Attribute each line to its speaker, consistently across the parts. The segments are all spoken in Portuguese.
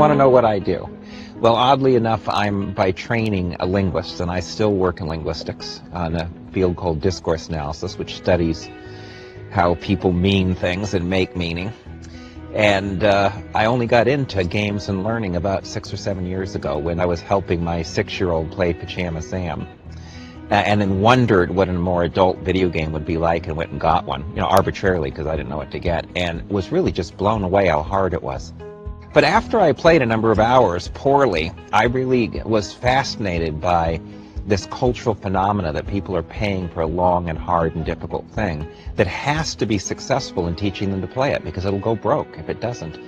Speaker 1: want to know what I do? Well, oddly enough, I'm by training a linguist, and I still work in linguistics on a field called discourse analysis, which studies how people mean things and make meaning. And I only got into games and learning about 6 or 7 years ago when I was helping my 6-year-old play Pajama Sam. And then wondered what a more adult video game would be like, and went and got one, arbitrarily because I didn't know what to get, and was really just blown away how hard it was. But after I played a number of hours poorly, I really was fascinated by this cultural phenomena that people are paying for a long and hard and difficult thing that has to be successful in teaching them to play it, because it'll go broke if it doesn't.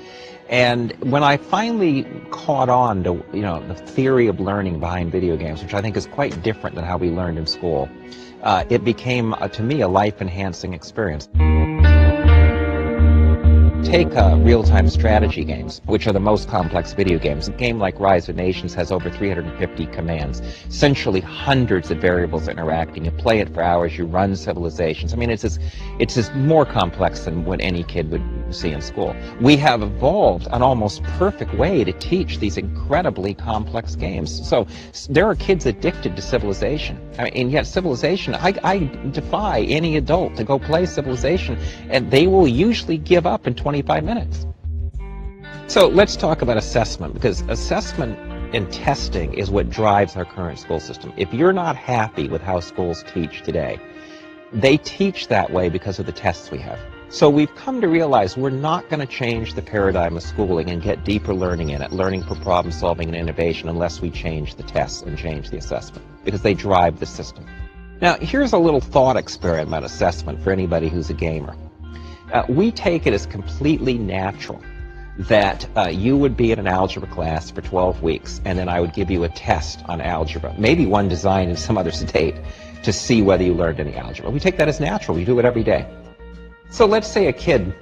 Speaker 1: And when I finally caught on to the theory of learning behind video games, which I think is quite different than how we learned in school, it became to me a life-enhancing experience. Take real-time strategy games, which are the most complex video games. A game like Rise of Nations has over 350 commands, essentially hundreds of variables interacting. You play it for hours, you run civilizations. I mean, it's just more complex than what any kid would see in school. We have evolved an almost perfect way to teach these incredibly complex games. So there are kids addicted to Civilization. And yet Civilization, I defy any adult to go play Civilization, and they will usually give up in 25 minutes. So let's talk about assessment, because assessment and testing is what drives our current school system. If you're not happy with how schools teach today, they teach that way because of the tests we have. So we've come to realize we're not going to change the paradigm of schooling and get deeper learning in it, learning for problem solving and innovation, unless we change the tests and change the assessment, because they drive the system. Now, here's a little thought experiment about assessment for anybody who's a gamer. We take it as completely natural that you would be in an algebra class for 12 weeks, and then I would give you a test on algebra, maybe one designed in some other state, to see whether you learned any algebra. We take that as natural. We do it every day. So let's say a kid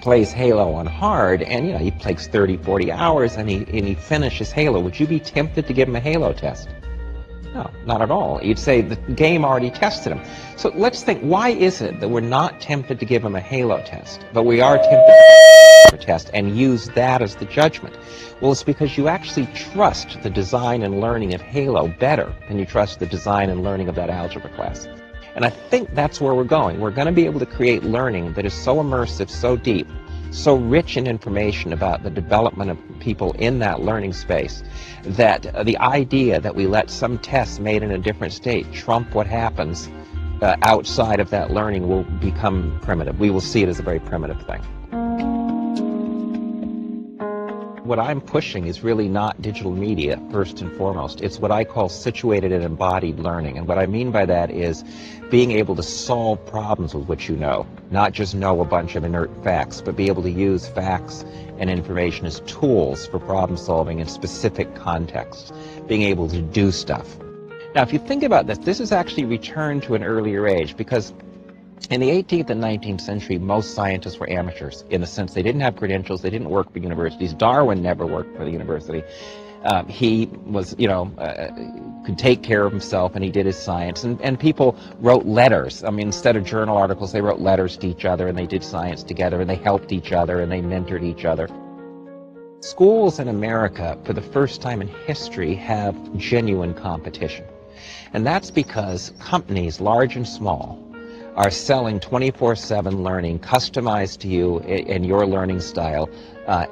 Speaker 1: plays Halo on hard, and he plays 30, 40 hours, and he finishes Halo. Would you be tempted to give him a Halo test? No, not at all. You'd say the game already tested him. So let's think, why is it that we're not tempted to give him a Halo test, but we are tempted to give him a test and use that as the judgment? Well, it's because you actually trust the design and learning of Halo better than you trust the design and learning of that algebra class. And I think that's where we're going. We're going to be able to create learning that is so immersive, so deep, so rich in information about the development of people in that learning space, that the idea that we let some tests made in a different state trump what happens outside of that learning will become primitive. We will see it as a very primitive thing. What I'm pushing is really not digital media, first and foremost. It's what I call situated and embodied learning. And what I mean by that is being able to solve problems with what you know, not just know a bunch of inert facts, but be able to use facts and information as tools for problem solving in specific contexts, being able to do stuff. Now, if you think about this, this is actually returned to an earlier age, because in the 18th and 19th century, most scientists were amateurs, in the sense they didn't have credentials, they didn't work for universities. Darwin never worked for the university. He was, could take care of himself, and he did his science. And people wrote letters. I mean, instead of journal articles, they wrote letters to each other, and they did science together, and they helped each other, and they mentored each other. Schools in America, for the first time in history, have genuine competition. And that's because companies, large and small, are selling 24/7 learning customized to you and your learning style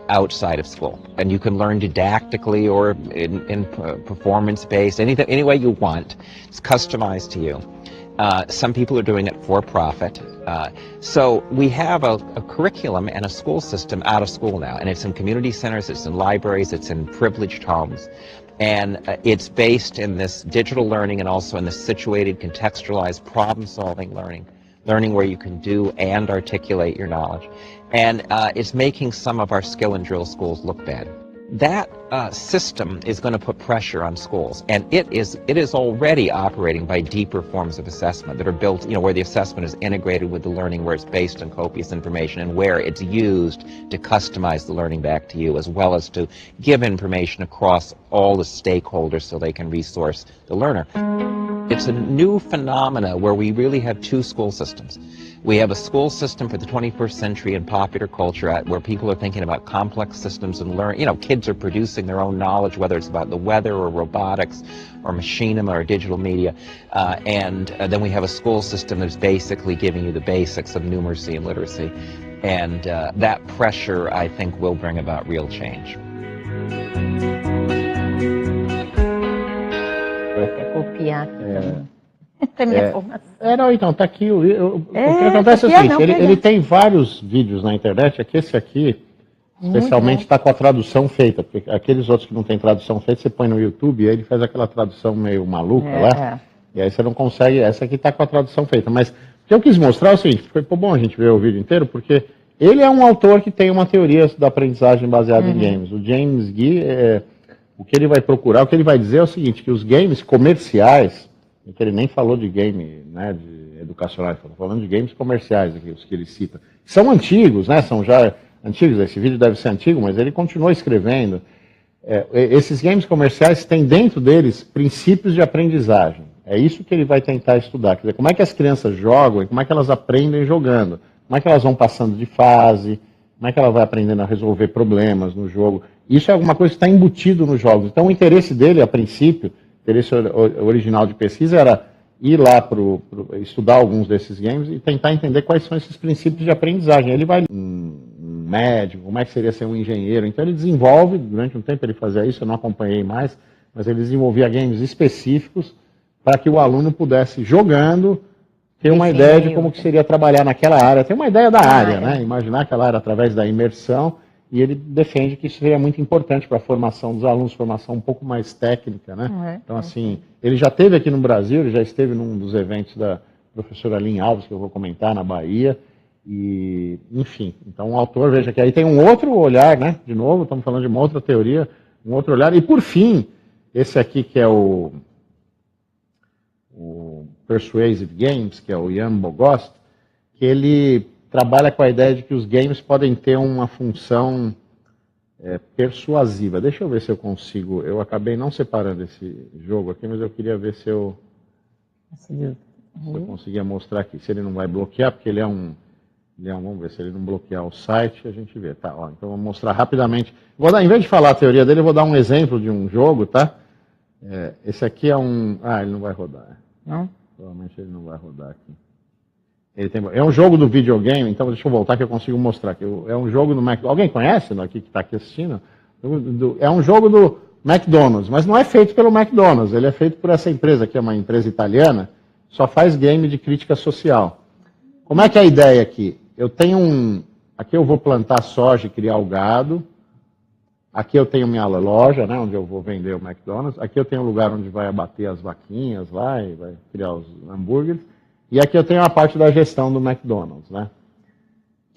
Speaker 1: outside of school. And you can learn didactically or in performance-based, any way you want. It's customized to you. Some people are doing it for profit. So we have a curriculum and a school system out of school now, and it's in community centers, it's in libraries, it's in privileged homes. And it's based in this digital learning and also in this situated, contextualized, problem-solving learning where you can do and articulate your knowledge. And it's making some of our skill and drill schools look bad. That system is going to put pressure on schools, and it is already operating by deeper forms of assessment that are built, where the assessment is integrated with the learning, where it's based on copious information, and where it's used to customize the learning back to you, as well as to give information across all the stakeholders so they can resource the learner. It's a new phenomena where we really have two school systems. We have a school system for the 21st century in popular culture where people are thinking about complex systems and kids are producing their own knowledge, whether it's about the weather or robotics or machinima or digital media. And then we have a school system that's basically giving you the basics of numeracy and literacy. And that pressure, I think, will bring about real change.
Speaker 2: Copiar também.
Speaker 3: Então, tá aqui. O que acontece é o seguinte, ele tem vários vídeos na internet, esse aqui, especialmente, está com a tradução feita, porque aqueles outros que não tem tradução feita, você põe no YouTube e ele faz aquela tradução meio maluca lá, e aí você não consegue, essa aqui está com a tradução feita. Mas o que eu quis mostrar é o seguinte, foi bom a gente ver o vídeo inteiro, porque ele é um autor que tem uma teoria da aprendizagem baseada em games. O James Gee, o que ele vai procurar, o que ele vai dizer é o seguinte, que os games comerciais, que ele nem falou de game, né, de educacionais, falando de games comerciais, aqui, os que ele cita. São antigos, né, são já antigos, esse vídeo deve ser antigo, mas ele continua escrevendo. Esses games comerciais têm dentro deles princípios de aprendizagem. É isso que ele vai tentar estudar. Quer dizer, como é que as crianças jogam e como é que elas aprendem jogando. Como é que elas vão passando de fase, como é que ela vai aprendendo a resolver problemas no jogo. Isso é alguma coisa que está embutido nos jogos. Então o interesse dele, a princípio, o interesse original de pesquisa era ir lá estudar alguns desses games e tentar entender quais são esses princípios de aprendizagem. Ele vai um médico, como é que seria ser um engenheiro. Então ele desenvolve, durante um tempo ele fazia isso, eu não acompanhei mais, mas ele desenvolvia games específicos para que o aluno pudesse, jogando, ter uma ideia de como que seria trabalhar naquela área, ter uma ideia da área, né? Imaginar aquela área através da imersão. E ele defende que isso seria muito importante para a formação dos alunos, formação um pouco mais técnica, né? Então, assim, ele já esteve aqui no Brasil, ele já esteve num dos eventos da professora Lynn Alves, que eu vou comentar, na Bahia, e, enfim. Então, o autor, veja que aí tem um outro olhar, né? De novo, estamos falando de uma outra teoria, um outro olhar. E, por fim, esse aqui que é o Persuasive Games, que é o Ian Bogost, que ele trabalha com a ideia de que os games podem ter uma função persuasiva. Deixa eu ver se eu consigo. Eu acabei não separando esse jogo aqui, mas eu queria ver se eu conseguia mostrar aqui. Se ele não vai bloquear, porque ele é um. Vamos ver se ele não bloquear o site, a gente vê. Tá, ó, então eu vou mostrar rapidamente. Em vez de falar a teoria dele, eu vou dar um exemplo de um jogo, tá? Esse aqui é um. Ele não vai rodar. Não? Provavelmente ele não vai rodar aqui. É um jogo do videogame, então deixa eu voltar que eu consigo mostrar. É um jogo do McDonald's. Alguém conhece aqui que está aqui assistindo? É um jogo do McDonald's, mas não é feito pelo McDonald's, ele é feito por essa empresa, que é uma empresa italiana, só faz game de crítica social. Como é que é a ideia aqui? Eu tenho aqui eu vou plantar soja e criar o gado, aqui eu tenho minha loja, né, onde eu vou vender o McDonald's, aqui eu tenho um lugar onde vai abater as vaquinhas lá e vai criar os hambúrgueres. E aqui eu tenho a parte da gestão do McDonald's, né?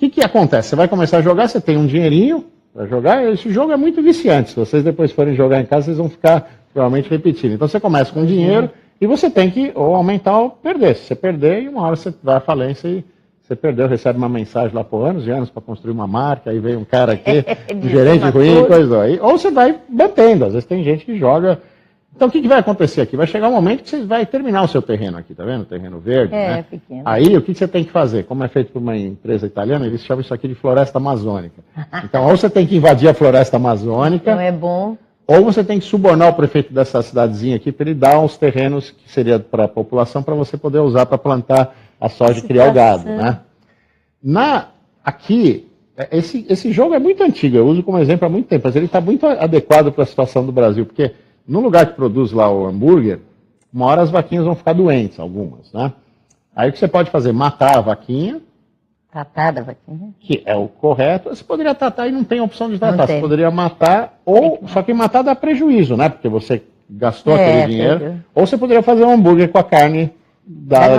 Speaker 3: O que acontece? Você vai começar a jogar, você tem um dinheirinho para jogar, esse jogo é muito viciante. Se vocês depois forem jogar em casa, vocês vão ficar provavelmente repetindo. Então você começa com dinheiro e você tem que ou aumentar ou perder. Se você perder, em uma hora você vai à falência e você perdeu, recebe uma mensagem lá por anos e anos para construir uma marca, aí vem um cara aqui, um gerente ruim e coisa aí. Ou você vai mantendo, às vezes tem gente que joga. Então, o que vai acontecer aqui? Vai chegar um momento que você vai terminar o seu terreno aqui, tá vendo? O terreno verde, né?
Speaker 2: Pequeno.
Speaker 3: Aí, o que você tem que fazer? Como é feito por uma empresa italiana, eles chamam isso aqui de floresta amazônica. Então, ou você tem que invadir a floresta amazônica...
Speaker 2: Não é bom.
Speaker 3: Ou você tem que subornar o prefeito dessa cidadezinha aqui para ele dar uns terrenos que seria para a população, para você poder usar para plantar a soja e criar o gado, né? Aqui, esse jogo é muito antigo, eu uso como exemplo há muito tempo, mas ele está muito adequado para a situação do Brasil, porque... No lugar que produz lá o hambúrguer, uma hora as vaquinhas vão ficar doentes, algumas, né? Aí o que você pode fazer? Matar a vaquinha.
Speaker 2: Tratar da vaquinha.
Speaker 3: Que é o correto. Você poderia tratar e não tem opção de tratar. Você poderia matar, só que matar dá prejuízo, né? Porque você gastou aquele dinheiro. Ou você poderia fazer um hambúrguer com a carne da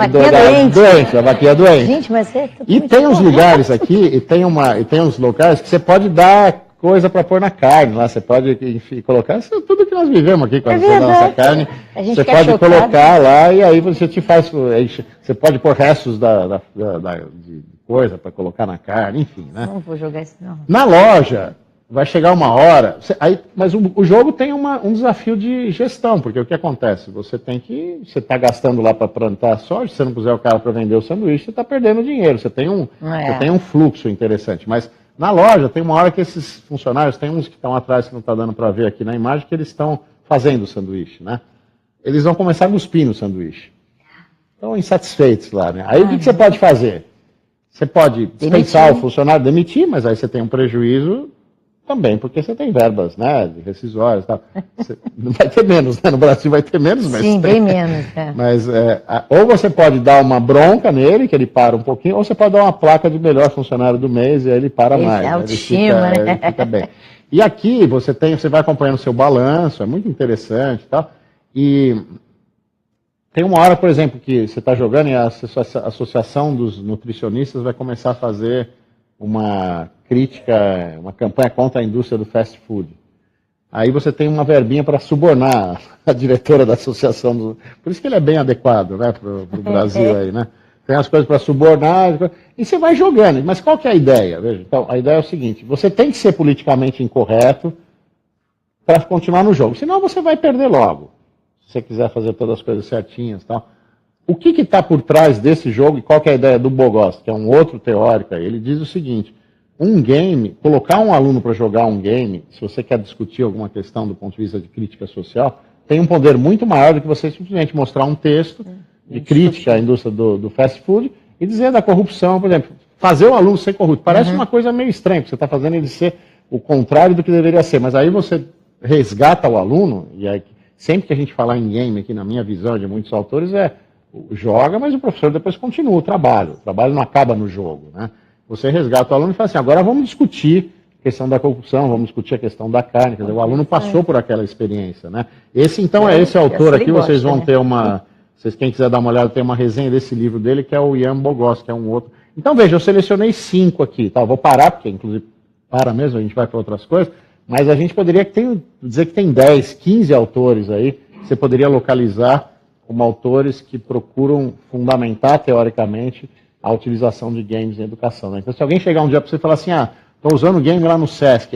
Speaker 3: vaquinha doente.
Speaker 2: Gente, mas
Speaker 3: E tem uns lugares aqui, e tem uns locais que você pode dar coisa para pôr na carne lá, você pode, enfim, colocar tudo que nós vivemos aqui com a nossa carne, você pode colocar lá e aí você te faz, você pode pôr restos de coisa para colocar na carne, enfim, né?
Speaker 2: Não vou jogar isso não.
Speaker 3: Na loja, vai chegar uma hora, mas o jogo tem um desafio de gestão, porque o que acontece? Você está gastando lá para plantar soja, se você não puser o cara para vender o sanduíche, você está perdendo dinheiro, você tem um fluxo interessante, mas na loja tem uma hora que esses funcionários, tem uns que estão atrás que não está dando para ver aqui na imagem, que eles estão fazendo o sanduíche, né? Eles vão começar a cuspir no sanduíche. Estão insatisfeitos lá, né? Aí o que você pode fazer? Você pode dispensar o funcionário, demitir, mas aí você tem um prejuízo também, porque você tem verbas, né, rescisórias e tal. Vai ter menos, né? No Brasil vai ter menos, mas...
Speaker 2: Sim, bem menos,
Speaker 3: Mas ou você pode dar uma bronca nele, que ele para um pouquinho, ou você pode dar uma placa de melhor funcionário do mês e aí ele para mais.
Speaker 2: Autoestima,
Speaker 3: ele fica bem. E aqui você vai acompanhando o seu balanço, é muito interessante e tal. E tem uma hora, por exemplo, que você está jogando e a Associação dos Nutricionistas vai começar a fazer uma crítica, uma campanha contra a indústria do fast food. Aí você tem uma verbinha para subornar a diretora da associação. Por isso que ele é bem adequado, né, para o Brasil aí, né? Tem as coisas para subornar, e você vai jogando. Mas qual que é a ideia? Veja, então, a ideia é o seguinte, você tem que ser politicamente incorreto para continuar no jogo, senão você vai perder logo, se você quiser fazer todas as coisas certinhas e tal. O que está por trás desse jogo e qual que é a ideia do Boghost, que é um outro teórico aí? Ele diz o seguinte, um game, colocar um aluno para jogar um game, se você quer discutir alguma questão do ponto de vista de crítica social, tem um poder muito maior do que você simplesmente mostrar um texto de crítica à indústria do fast food e dizer da corrupção, por exemplo, fazer o aluno ser corrupto. Parece uma coisa meio estranha, porque você está fazendo ele ser o contrário do que deveria ser, mas aí você resgata o aluno, e aí, sempre que a gente falar em game aqui, na minha visão de muitos autores, joga, mas o professor depois continua o trabalho não acaba no jogo, né? Você resgata o aluno e fala assim, agora vamos discutir a questão da corrupção, vamos discutir a questão da carne, quer dizer, o aluno passou por aquela experiência, né? Esse autor aqui, vocês vão ter quem quiser dar uma olhada, tem uma resenha desse livro dele, que é o Ian Boghost, que é um outro. Então, veja, eu selecionei 5 aqui, tá? Eu vou parar, porque inclusive para mesmo, a gente vai para outras coisas, mas a gente poderia dizer que tem 10, 15 autores aí, você poderia localizar como autores que procuram fundamentar, teoricamente, a utilização de games em educação, né? Então, se alguém chegar um dia para você e falar assim, estou usando game lá no Sesc,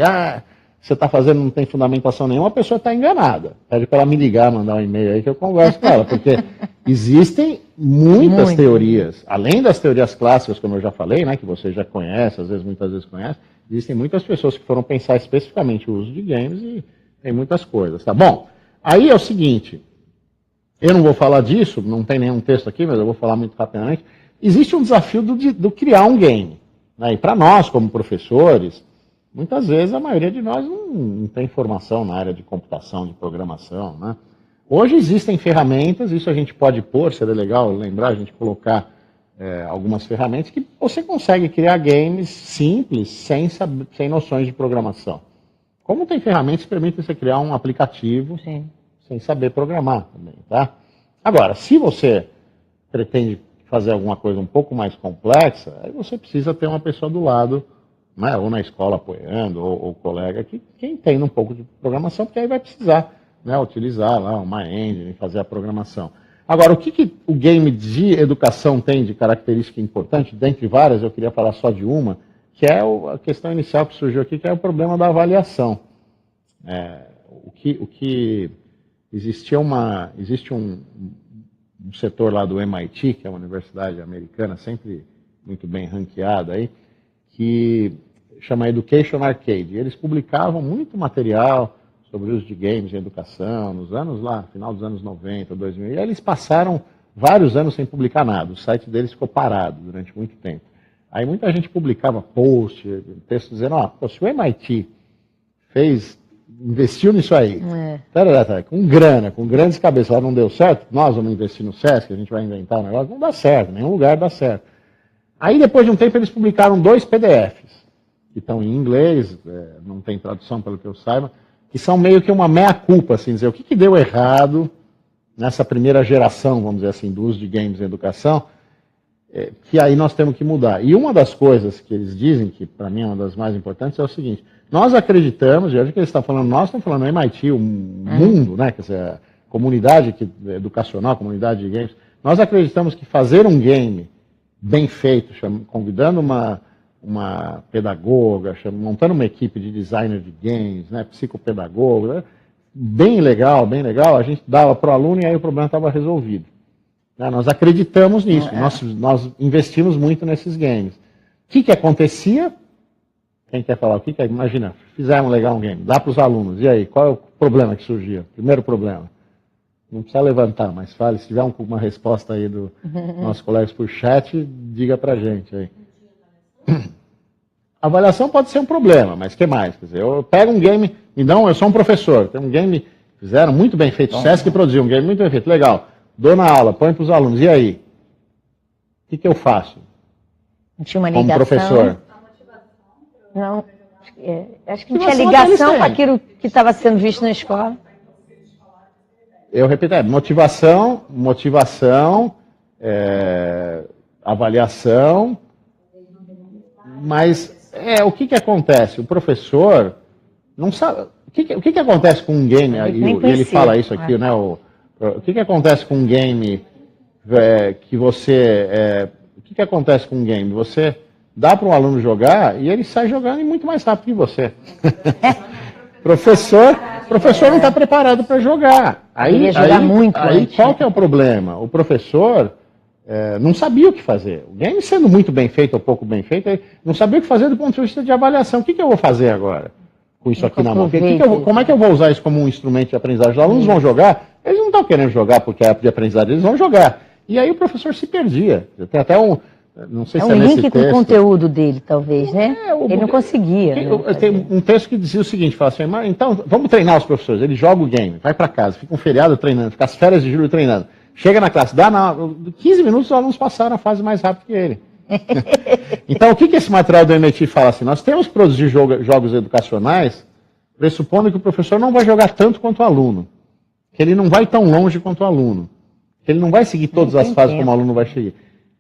Speaker 3: você está fazendo, não tem fundamentação nenhuma, a pessoa está enganada. Pede para ela me ligar, mandar um e-mail aí que eu converso com ela, porque existem muitas teorias, além das teorias clássicas, como eu já falei, né, que você já conhece, muitas vezes conhece, existem muitas pessoas que foram pensar especificamente o uso de games e tem muitas coisas, tá bom? Aí é o seguinte, eu não vou falar disso, não tem nenhum texto aqui, mas eu vou falar muito rapidamente. Existe um desafio do criar um game, né? E para nós, como professores, muitas vezes a maioria de nós não tem formação na área de computação, de programação, né? Hoje existem ferramentas, isso a gente pode pôr, seria legal lembrar, a gente colocar algumas ferramentas que você consegue criar games simples, sem noções de programação. Como tem ferramentas que permitem você criar um aplicativo sem saber programar também, tá? Agora, se você pretende fazer alguma coisa um pouco mais complexa, aí você precisa ter uma pessoa do lado, né, ou na escola apoiando, ou colega que entenda um pouco de programação, porque aí vai precisar, né, utilizar lá uma engine, fazer a programação. Agora, o que o game de educação tem de característica importante? Dentre várias, eu queria falar só de uma, que é a questão inicial que surgiu aqui, que é o problema da avaliação. Existe um setor lá do MIT, que é uma universidade americana, sempre muito bem ranqueada aí, que chama Education Arcade. Eles publicavam muito material sobre o uso de games em educação, nos anos lá, final dos anos 90, 2000, e aí eles passaram vários anos sem publicar nada, o site deles ficou parado durante muito tempo. Aí muita gente publicava post, texto dizendo, se o MIT investiu nisso aí, com grana, com grandes cabeças, lá não deu certo, nós vamos investir no Sesc, a gente vai inventar um negócio, não dá certo, nenhum lugar dá certo. Aí depois de um tempo eles publicaram 2 PDFs, que estão em inglês, não tem tradução pelo que eu saiba, que são meio que uma meia-culpa, assim, dizer o que deu errado nessa primeira geração, vamos dizer assim, do uso de games em educação. que aí nós temos que mudar. E uma das coisas que eles dizem, que para mim é uma das mais importantes, é o seguinte: nós acreditamos, e hoje que eles estão falando, nós estamos falando MIT, o mundo, né, quer dizer, a comunidade educacional, a comunidade de games, nós acreditamos que fazer um game bem feito, convidando uma pedagoga, montando uma equipe de designer de games, né, psicopedagogo, né, bem legal, a gente dava para o aluno e aí o problema estava resolvido. Nós acreditamos nisso, nós investimos muito nesses games. O que acontecia? Quem quer falar? Imagina, fizemos legal um game, dá para os alunos, e aí, qual é o problema que surgia? Primeiro problema. Não precisa levantar, mas fale, se tiver uma resposta aí dos nossos colegas por chat, diga para a gente aí. A avaliação pode ser um problema, mas o que mais? Quer dizer, eu pego um game, eu sou um professor, tem um game, fizeram muito bem feito, o Sesc produziu um game muito bem feito, legal. Dou na aula, põe para os alunos, e aí? O que eu faço?
Speaker 2: Não tinha uma ligação?
Speaker 3: Como professor?
Speaker 2: Não, acho que não tinha ligação com aquilo que estava sendo visto na escola.
Speaker 3: Eu repito, motivação, avaliação, mas o que acontece? O professor não sabe... O que acontece com um game, e ele fala isso aqui, né? O que acontece com um game que você... o que acontece com um game? Você dá para um aluno jogar e ele sai jogando muito mais rápido que você. Professor não está preparado para jogar. Aí qual que é o problema? O professor não sabia o que fazer. O game sendo muito bem feito ou pouco bem feito, ele não sabia o que fazer do ponto de vista de avaliação. O que eu vou fazer agora com isso aqui na mão? Como é que eu vou usar isso como um instrumento de aprendizagem? Os alunos vão jogar, eles não estão querendo jogar porque é época de aprendizagem, eles vão jogar. E aí o professor se perdia. Tem até não sei se é nesse
Speaker 2: link
Speaker 3: texto.
Speaker 2: Com o conteúdo dele, talvez, né? Ele não conseguia.
Speaker 3: Tem um texto que dizia o seguinte, fala assim, então vamos treinar os professores. Ele joga o game, vai para casa, fica um feriado treinando, fica as férias de julho treinando. Chega na classe, 15 minutos os alunos passaram a fase mais rápido que ele. Então o que esse material do MIT fala assim? Nós temos que produzir jogos educacionais pressupondo que o professor não vai jogar tanto quanto o aluno, que ele não vai tão longe quanto o aluno, que ele não vai seguir todas as fases como o aluno vai seguir.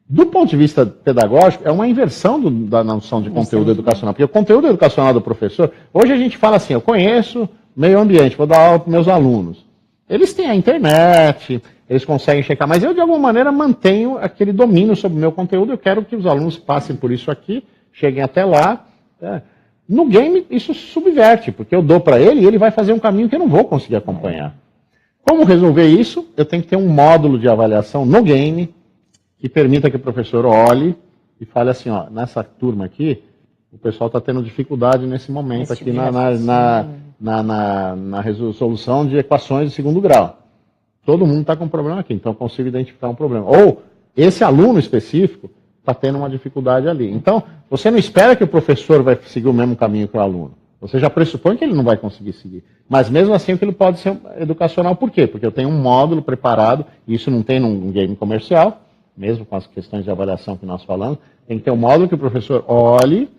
Speaker 3: Do ponto de vista pedagógico, é uma inversão da noção de conteúdo educacional. Porque o conteúdo educacional do professor... Hoje a gente fala assim, eu conheço meio ambiente, vou dar aula para meus alunos. Eles têm a internet, eles conseguem checar, mas eu, de alguma maneira, mantenho aquele domínio sobre o meu conteúdo. Eu quero que os alunos passem por isso aqui, cheguem até lá. No game, isso subverte, porque eu dou para ele e ele vai fazer um caminho que eu não vou conseguir acompanhar. Como resolver isso? Eu tenho que ter um módulo de avaliação no game que permita que o professor olhe e fale assim, nessa turma aqui, o pessoal está tendo dificuldade nesse momento aqui na resolução de equações de segundo grau. Todo mundo está com um problema aqui, então eu consigo identificar um problema. Ou esse aluno específico está tendo uma dificuldade ali. Então, você não espera que o professor vai seguir o mesmo caminho que o aluno. Você já pressupõe que ele não vai conseguir seguir. Mas mesmo assim, aquilo pode ser educacional. Por quê? Porque eu tenho um módulo preparado, e isso não tem num game comercial, mesmo com as questões de avaliação que nós falamos, tem que ter um módulo que o professor olhe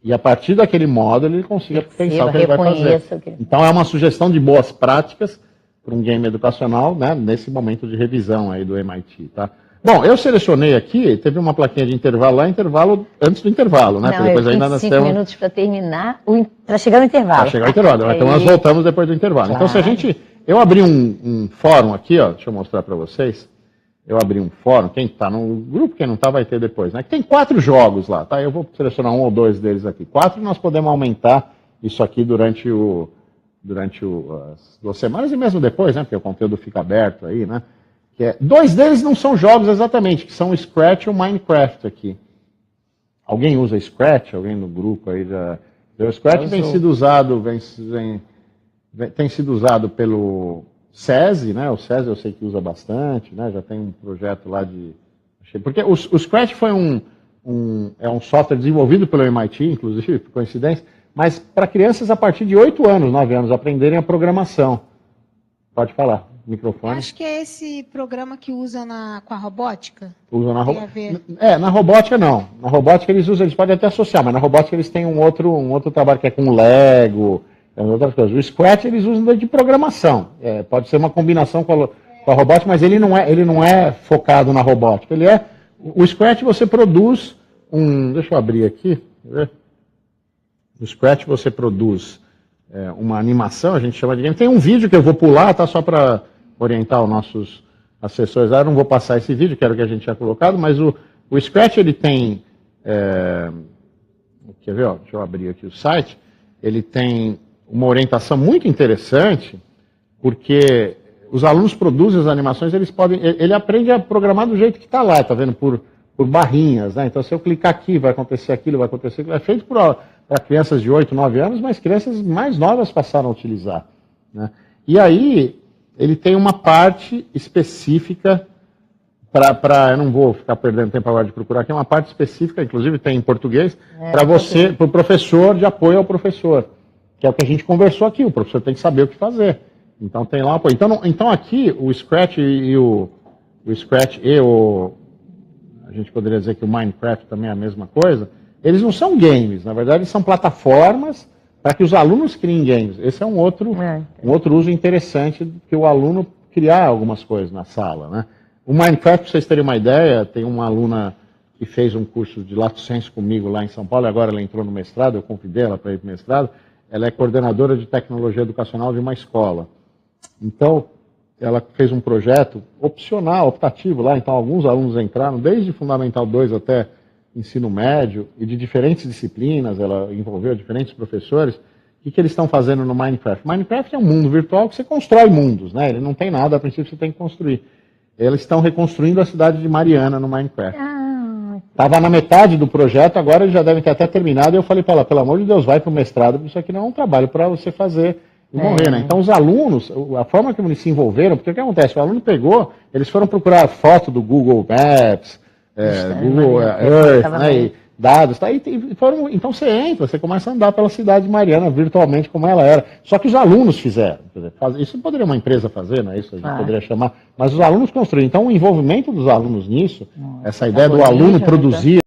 Speaker 3: e a partir daquele módulo ele consiga pensar o que ele vai fazer. Então é uma sugestão de boas práticas para um game educacional, né, nesse momento de revisão aí do MIT, tá? Bom, eu selecionei aqui, teve uma plaquinha de intervalo lá, intervalo antes do intervalo, né?
Speaker 2: Não, depois ainda 5 minutos para terminar, para chegar no intervalo. Para chegar no intervalo,
Speaker 3: então nós voltamos depois do intervalo. Claro. Então eu abri um fórum aqui, deixa eu mostrar para vocês. Eu abri um fórum, quem está no grupo, quem não está vai ter depois, né? Tem 4 jogos lá, tá? Eu vou selecionar 1 ou 2 deles aqui. 4 nós podemos aumentar isso aqui durante as 2 semanas e mesmo depois, né? Porque o conteúdo fica aberto aí, né? 2 deles não são jogos exatamente, que são o Scratch e o Minecraft aqui. Alguém usa Scratch? Alguém no grupo aí já... O Scratch tem sido usado pelo SESI, né? O SESI eu sei que usa bastante, né? Já tem um projeto lá de... Porque o Scratch foi um software desenvolvido pelo MIT, inclusive, por coincidência, mas para crianças a partir de 8 anos, 9 anos, aprenderem a programação. Pode falar, microfone.
Speaker 4: Acho que é esse programa que usa com a robótica.
Speaker 3: Usa na robótica? Na robótica não. Na robótica eles podem até associar, mas na robótica eles têm um outro trabalho que é com Lego, outras coisas. O Scratch eles usam de programação. Pode ser uma combinação com a robótica, mas ele não é focado na robótica. Ele é O Scratch você produz deixa eu abrir aqui, no Scratch você produz uma animação, a gente chama de game. Tem um vídeo que eu vou pular, tá, só para orientar os nossos assessores. Eu não vou passar esse vídeo, que era o que a gente tinha colocado, mas o Scratch ele tem, quer ver, ó, deixa eu abrir aqui o site, ele tem uma orientação muito interessante, porque os alunos produzem as animações, ele aprende a programar do jeito que está lá, tá vendo, por barrinhas, né? Então se eu clicar aqui, vai acontecer aquilo, vai acontecer aquilo. É feito para crianças de 8, 9 anos, mas crianças mais novas passaram a utilizar, né? E aí, ele tem uma parte específica eu não vou ficar perdendo tempo agora de procurar aqui, uma parte específica, inclusive tem em português, para o professor, de apoio ao professor, que é o que a gente conversou aqui, o professor tem que saber o que fazer. Então tem lá o apoio. Então aqui, o Scratch a gente poderia dizer que o Minecraft também é a mesma coisa, eles não são games, na verdade eles são plataformas para que os alunos criem games. Esse é um outro uso interessante, que o aluno criar algumas coisas na sala, né? O Minecraft, para vocês terem uma ideia, tem uma aluna que fez um curso de Lato Sensu comigo lá em São Paulo, e agora ela entrou no mestrado, eu convidei ela para ir para o mestrado, ela é coordenadora de tecnologia educacional de uma escola. Então, ela fez um projeto opcional, optativo lá, então alguns alunos entraram, desde Fundamental 2 até ensino médio, e de diferentes disciplinas, ela envolveu diferentes professores. O que eles estão fazendo no Minecraft? Minecraft é um mundo virtual que você constrói mundos, né? Ele não tem nada, a princípio você tem que construir. Eles estão reconstruindo a cidade de Mariana no Minecraft. Estava na metade do projeto, agora eles já devem ter até terminado, e eu falei para ela, pelo amor de Deus, vai para o mestrado, porque isso aqui não é um trabalho para você fazer e morrer, né? Então os alunos, a forma como eles se envolveram, porque o que acontece? O aluno pegou, eles foram procurar foto do Google Maps, Google Earth, né, e dados, tá? Então você entra, você começa a andar pela cidade de Mariana virtualmente como ela era. Só que os alunos fizeram. Quer dizer, isso poderia uma empresa fazer, não é isso? A gente poderia chamar. Mas os alunos construíram. Então o envolvimento dos alunos nisso, essa ideia do aluno produzir